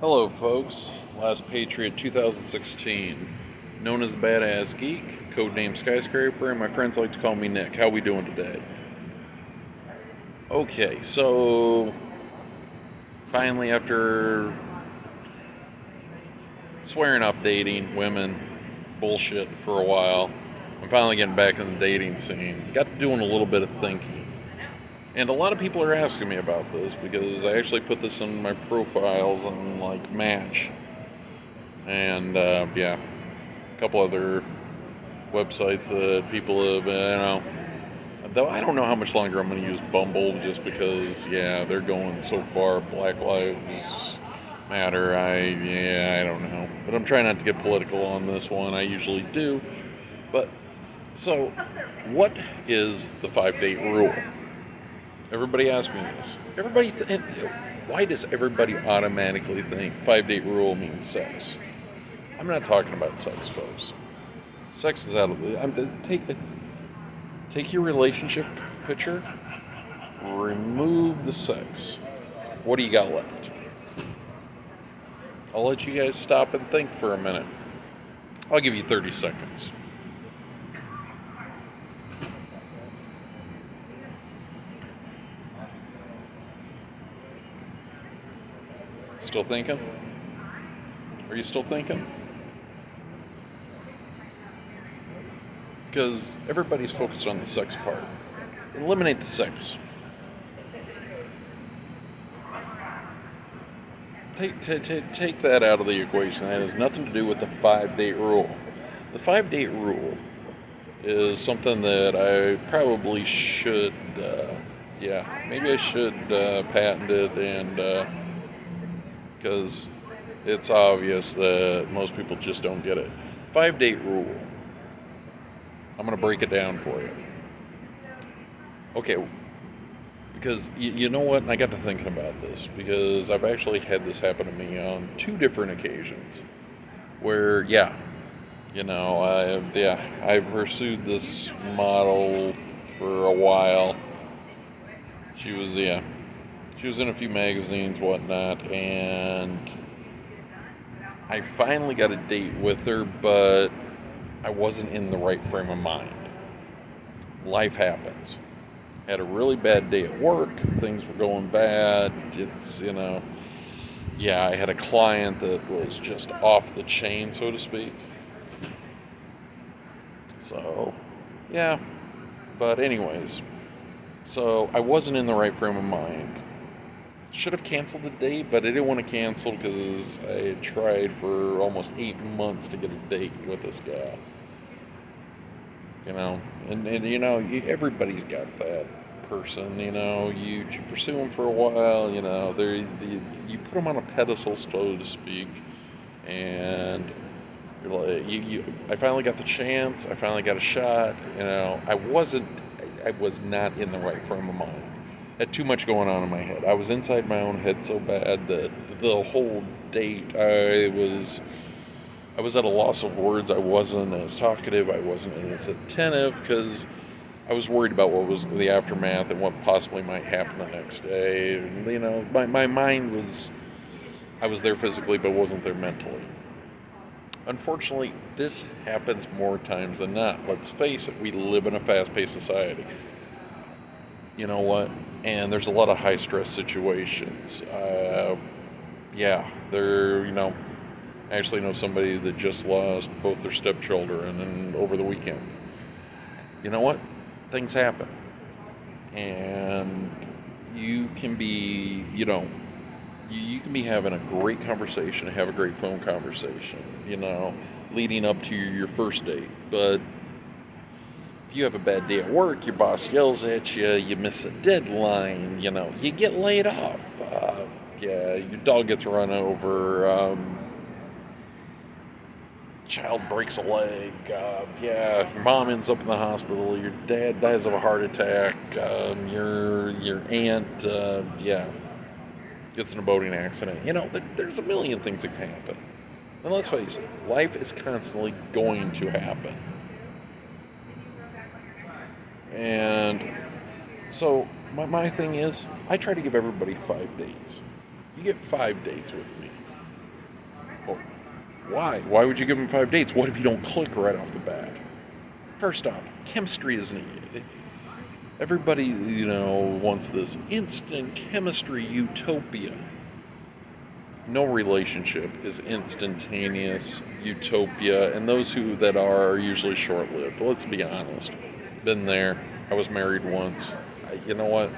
Hello, folks. Last Patriot 2016. Known as the Badass Geek, codename Skyscraper, and my friends like to call me Nick. How we doing today? Okay, so finally, after swearing off dating, women, bullshit for a while, I'm finally getting back in the dating scene. Got to doing a little bit of thinking. And a lot of people are asking me about this because I actually put this in my profiles on like Match and yeah, a couple other websites that people have, though I don't know how much longer I'm going to use Bumble just because, yeah, they're going so far. Black Lives Matter. I don't know. But I'm trying not to get political on this one. I usually do. But, so, what is the 5 date rule? Everybody asks me this. Why does everybody automatically think 5 date rule means sex? I'm not talking about sex, folks. Sex is out of the. Take your relationship picture, remove the sex. What do you got left? I'll let you guys stop and think for a minute. I'll give you 30 seconds. Still thinking? Are you still thinking? Because everybody's focused on the sex part. Eliminate the sex. Take that out of the equation. That has nothing to do with the 5 date rule. The 5 date rule is something that I probably should, yeah, maybe I should patent it, and because it's obvious that most people just don't get it. 5 date rule. I'm going to break it down for you. Okay, because you know what? I got to thinking about this because I've actually had this happen to me on two different occasions where, yeah, I pursued this model for a while. She was, yeah, she was in a few magazines, whatnot, and I finally got a date with her, but I wasn't in the right frame of mind. Life happens. Had a really bad day at work. Things were going bad. Yeah, I had a client that was just off the chain, so to speak. So, yeah. But, anyways, so I wasn't in the right frame of mind. Should have canceled the date, but I didn't want to cancel because I had tried for almost 8 months to get a date with this guy. Everybody's got that person. You pursue them for a while. You put them on a pedestal, so to speak, and you're like, I finally got the chance. I finally got a shot. I was not in the right frame of mind. Had too much going on in my head. I was inside my own head so bad that the whole date I was at a loss of words. I wasn't as talkative. I wasn't as attentive because I was worried about what was the aftermath and what possibly might happen the next day. And, my mind was, I was there physically but wasn't there mentally. Unfortunately, this happens more times than not. Let's face it, we live in a fast paced society. You know what? And there's a lot of high stress situations. Yeah, I actually know somebody that just lost both their stepchildren and over the weekend. You know what? Things happen. And you can be, you can be having a great conversation, have a great phone conversation, leading up to your first date. But if you have a bad day at work, your boss yells at you, you miss a deadline, you get laid off. Yeah, your dog gets run over. Child breaks a leg. Yeah, your mom ends up in the hospital. Your dad dies of a heart attack. Your aunt, yeah, gets in a boating accident. There's a million things that can happen. And let's face it, life is constantly going to happen. And so my thing is, I try to give everybody 5 dates. You get 5 dates with me. Well, why? Why would you give them 5 dates? What if you don't click right off the bat? First off, chemistry is needed. Everybody, wants this instant chemistry utopia. No relationship is instantaneous utopia, and those that are usually short-lived. Let's be honest. Been there. I was married once. You know what?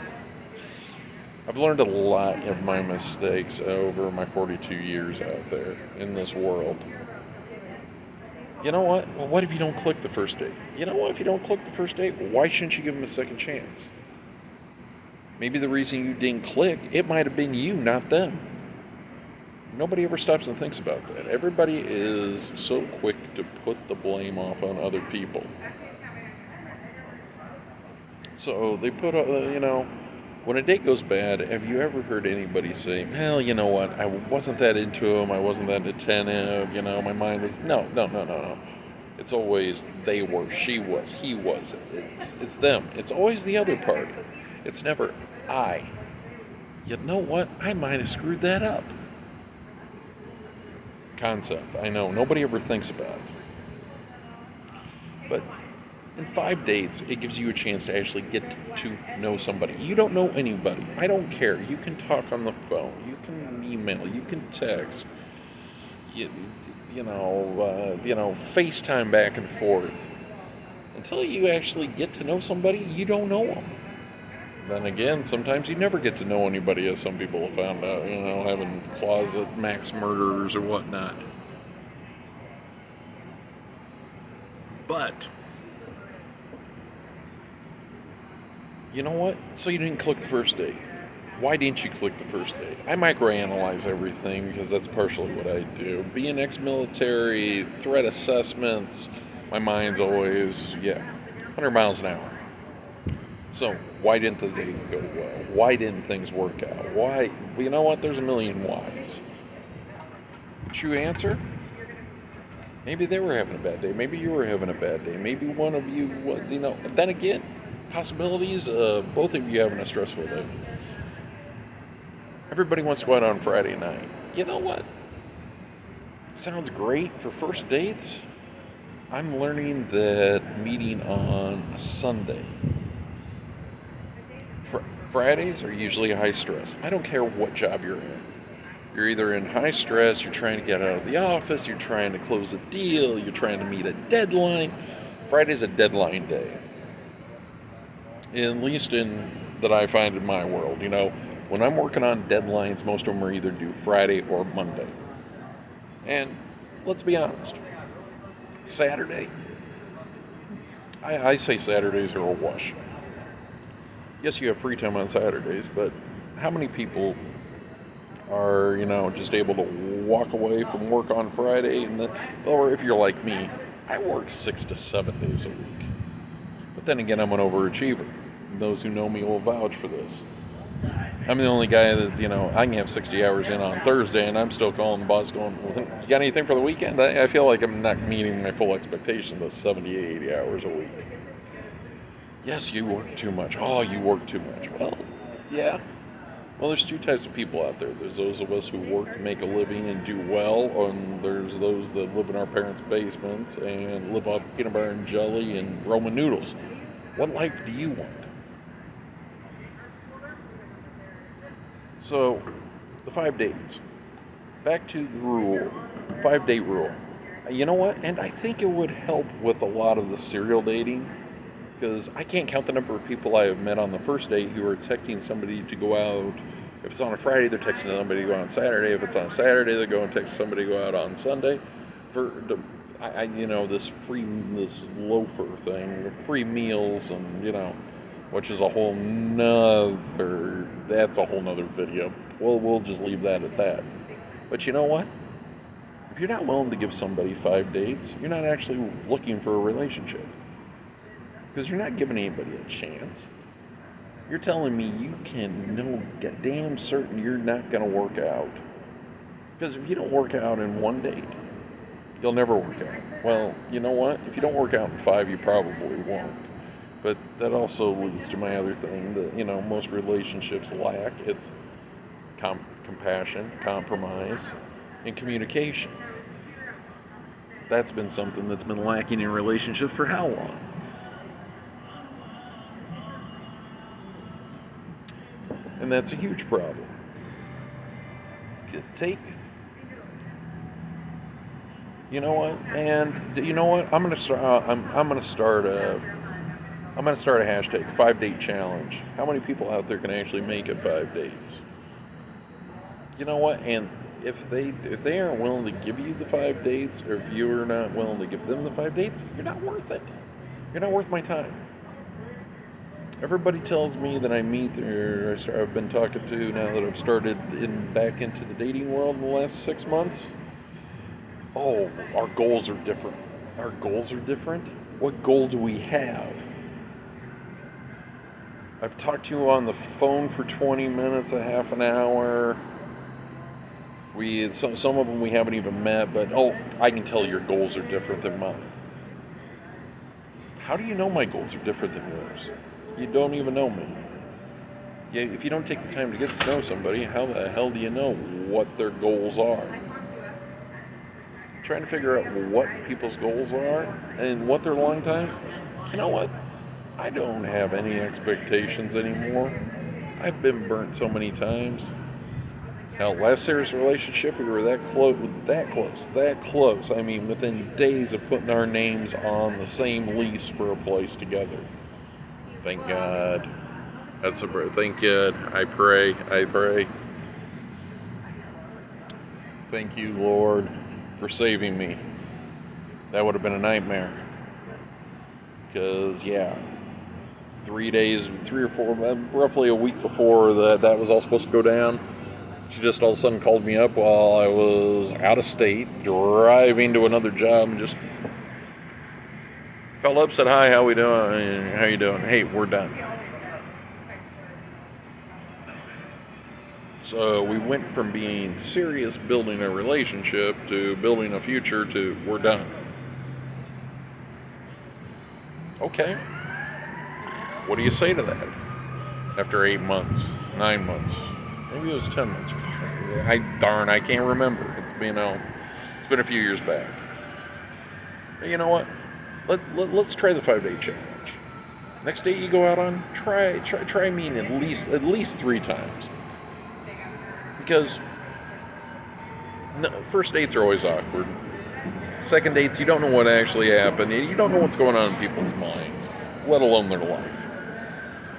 I've learned a lot of my mistakes over my 42 years out there in this world. You know what? Well, what if you don't click the first date? You know what? If you don't click the first date, why shouldn't you give them a second chance? Maybe the reason you didn't click, it might have been you, not them. Nobody ever stops and thinks about that. Everybody is so quick to put the blame off on other people. So they put, when a date goes bad, have you ever heard anybody say, well, you know what, I wasn't that into him, I wasn't that attentive, my mind was, no, no, no, no, no. It's always they were, she was, he was. It's them. It's always the other part. It's never I. You know what, I might have screwed that up. Concept, I know, nobody ever thinks about. But in 5 dates, it gives you a chance to actually get to know somebody. You don't know anybody. I don't care. You can talk on the phone. You can email. You can text. FaceTime back and forth. Until you actually get to know somebody, you don't know them. Then again, sometimes you never get to know anybody, as some people have found out, having closet max murderers or whatnot. But you know what? So you didn't click the first date. Why didn't you click the first date? I microanalyze everything because that's partially what I do. Being ex-military, threat assessments, my mind's always, 100 miles an hour. So why didn't the date go well? Why didn't things work out? Why? Well, you know what? There's a million whys. True answer? Maybe they were having a bad day. Maybe you were having a bad day. Maybe one of you was, Then again, possibilities of both of you having a stressful day. Everybody wants to go out on Friday night. You know what? Sounds great for first dates. I'm learning that meeting on a Sunday. Fridays are usually high stress. I don't care what job you're in. You're either in high stress, you're trying to get out of the office, you're trying to close a deal, you're trying to meet a deadline. Friday's a deadline day. At least that I find in my world. When I'm working on deadlines, most of them are either due Friday or Monday. And let's be honest, Saturday, I say Saturdays are a wash. Yes, you have free time on Saturdays, but how many people are, just able to walk away from work on Friday? Or if you're like me, I work 6 to 7 days a week. But then again, I'm an overachiever. Those who know me will vouch for this. I'm the only guy that, I can have 60 hours in on Thursday, and I'm still calling the boss going, well, you got anything for the weekend? I feel like I'm not meeting my full expectations of 70, 80 hours a week. Yes, you work too much. Oh, you work too much. Well, yeah. Well, there's two types of people out there. There's those of us who work to make a living and do well, and there's those that live in our parents' basements and live off peanut butter and jelly and ramen noodles. What life do you want? So, the 5 dates. Back to the rule. 5-date rule. You know what? And I think it would help with a lot of the serial dating, because I can't count the number of people I have met on the first date who are texting somebody to go out. If it's on a Friday, they're texting somebody to go out on Saturday. If it's on a Saturday, they're going to text somebody to go out on Sunday. This loafer thing, free meals, and which is that's a whole nother video. We'll just leave that at that. But you know what? If you're not willing to give somebody 5 dates, you're not actually looking for a relationship. Because you're not giving anybody a chance. You're telling me you can know damn certain you're not going to work out. Because if you don't work out in 1 date, you'll never work out. Well, you know what? If you don't work out in 5, you probably won't. But that also leads to my other thing that, most relationships lack. It's compassion, compromise, and communication. That's been something that's been lacking in relationships for how long? And that's a huge problem. You know what? And you know what? I'm gonna start. I'm gonna start a. I'm gonna start a hashtag 5 date challenge. How many people out there can actually make it 5 dates? You know what? And if they aren't willing to give you the 5 dates, or if you're not willing to give them the 5 dates, you're not worth it. You're not worth my time. Everybody tells me that I meet, or I've been talking to now that I've started back into the dating world in the last 6 months. Oh, our goals are different. Our goals are different? What goal do we have? I've talked to you on the phone for 20 minutes, a half an hour. Some of them we haven't even met, but I can tell your goals are different than mine. How do you know my goals are different than yours? You don't even know me. Yeah, if you don't take the time to get to know somebody, how the hell do you know what their goals are? Trying to figure out what people's goals are and what their long time. You know what? I don't have any expectations anymore. I've been burnt so many times. Hell, last serious relationship, we were that close. I mean, within days of putting our names on the same lease for a place together. Thank God. Thank God. I pray. Thank you, Lord, for saving me. That would have been a nightmare. Because, 3 or 4, roughly a week before that was all supposed to go down, she just all of a sudden called me up while I was out of state, driving to another job, and just called up, said, "Hi, how you doing? Hey, we're done." So we went from being serious, building a relationship, to building a future, to we're done. Okay. What do you say to that? After 8 months, 9 months, maybe it was 10 months. I can't remember. It's been a few years back. But you know what? Let's try the 5 date challenge. Next date you go out on, try meeting at least 3 times. Because first dates are always awkward. Second dates, you don't know what actually happened. You don't know what's going on in people's minds, let alone their life.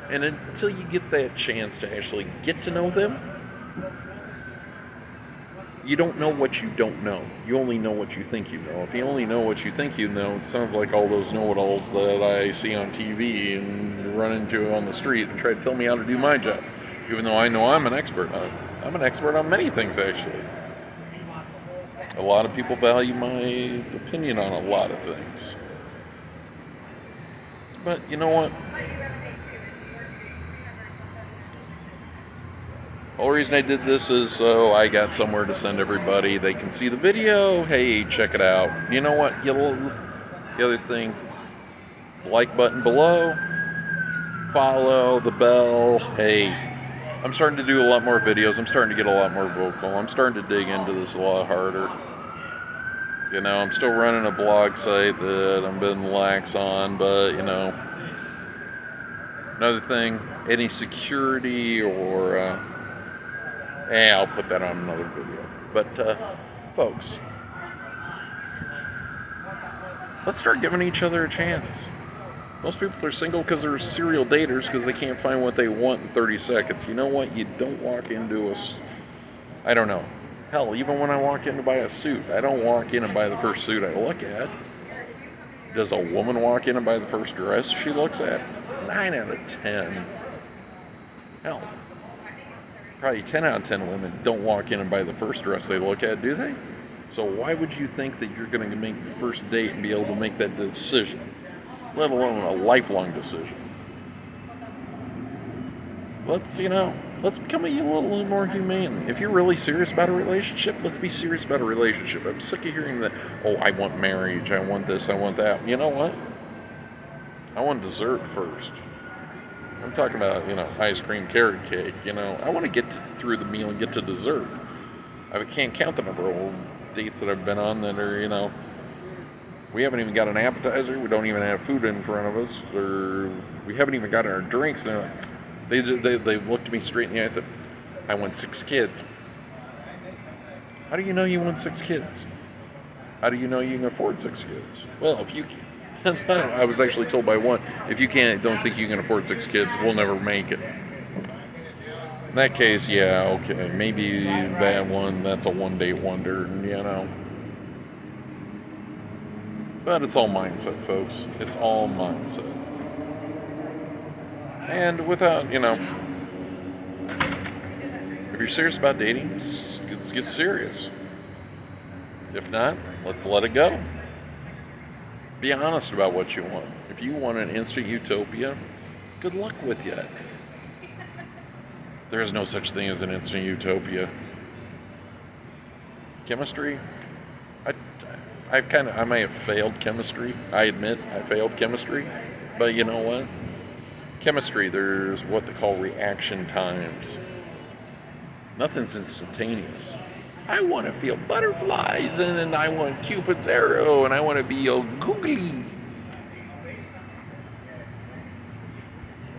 And until you get that chance to actually get to know them, you don't know what you don't know. You only know what you think you know. If you only know what you think you know, it sounds like all those know-it-alls that I see on TV and run into on the street and try to tell me how to do my job. Even though I know I'm an expert on it. I'm an expert on many things, actually. A lot of people value my opinion on a lot of things. But you know what? The whole reason I did this is so I got somewhere to send everybody. They can see the video. Hey, check it out. You know what? The other thing, the like button below, follow, the bell. Hey, I'm starting to do a lot more videos. I'm starting to get a lot more vocal. I'm starting to dig into this a lot harder. I'm still running a blog site that I'm been lax on, but, another thing, any security or, I'll put that on another video. But, folks, let's start giving each other a chance. Most people are single because they're serial daters because they can't find what they want in 30 seconds. You know what? You don't walk into I don't know. Hell, even when I walk in to buy a suit, I don't walk in and buy the first suit I look at. Does a woman walk in and buy the first dress she looks at? 9 out of 10. Hell, probably 10 out of 10 women don't walk in and buy the first dress they look at, do they? So why would you think that you're going to make the first date and be able to make that decision? Let alone a lifelong decision. Let's become a little more humane. If you're really serious about a relationship, let's be serious about a relationship. I'm sick of hearing that, I want marriage, I want this, I want that. You know what? I want dessert first. I'm talking about, ice cream, carrot cake, I want to get through the meal and get to dessert. I can't count the number of dates that I've been on that are, we haven't even got an appetizer. We don't even have food in front of us, or we haven't even got our drinks. And they looked at me straight in the eye and said, "I want 6 kids." How do you know you want 6 kids? How do you know you can afford 6 kids? Well, if you can, I was actually told by one, if you don't think you can afford 6 kids, we'll never make it. In that case, yeah, okay, maybe that's a one-day wonder, But it's all mindset, folks. It's all mindset. And without, if you're serious about dating, let's get serious. If not, let's let it go. Be honest about what you want. If you want an instant utopia, good luck with you. There is no such thing as an instant utopia. Chemistry? I may have failed chemistry. I admit I failed chemistry. But you know what? Chemistry, there's what they call reaction times. Nothing's instantaneous. I want to feel butterflies, and then I want Cupid's arrow, and I want to be all googly.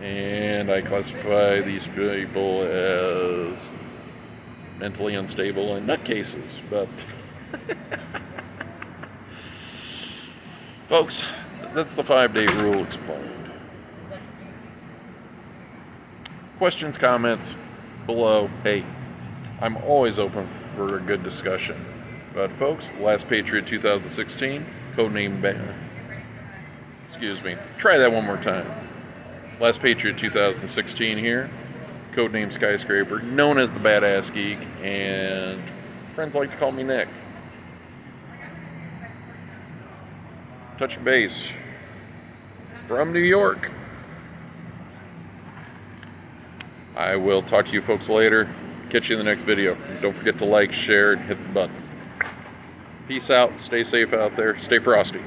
And I classify these people as mentally unstable and nutcases. But, folks, that's the 5-date rule explained. Questions, comments below. Hey, I'm always open for a good discussion. But folks, Last Patriot 2016, codename try that one more time. Last Patriot 2016 here, codename Skyscraper, known as the Badass Geek, and friends like to call me Nick. Touch base from New York. I will talk to you folks later. Catch you in the next video. Don't forget to like, share, and hit the button. Peace out. Stay safe out there. Stay frosty.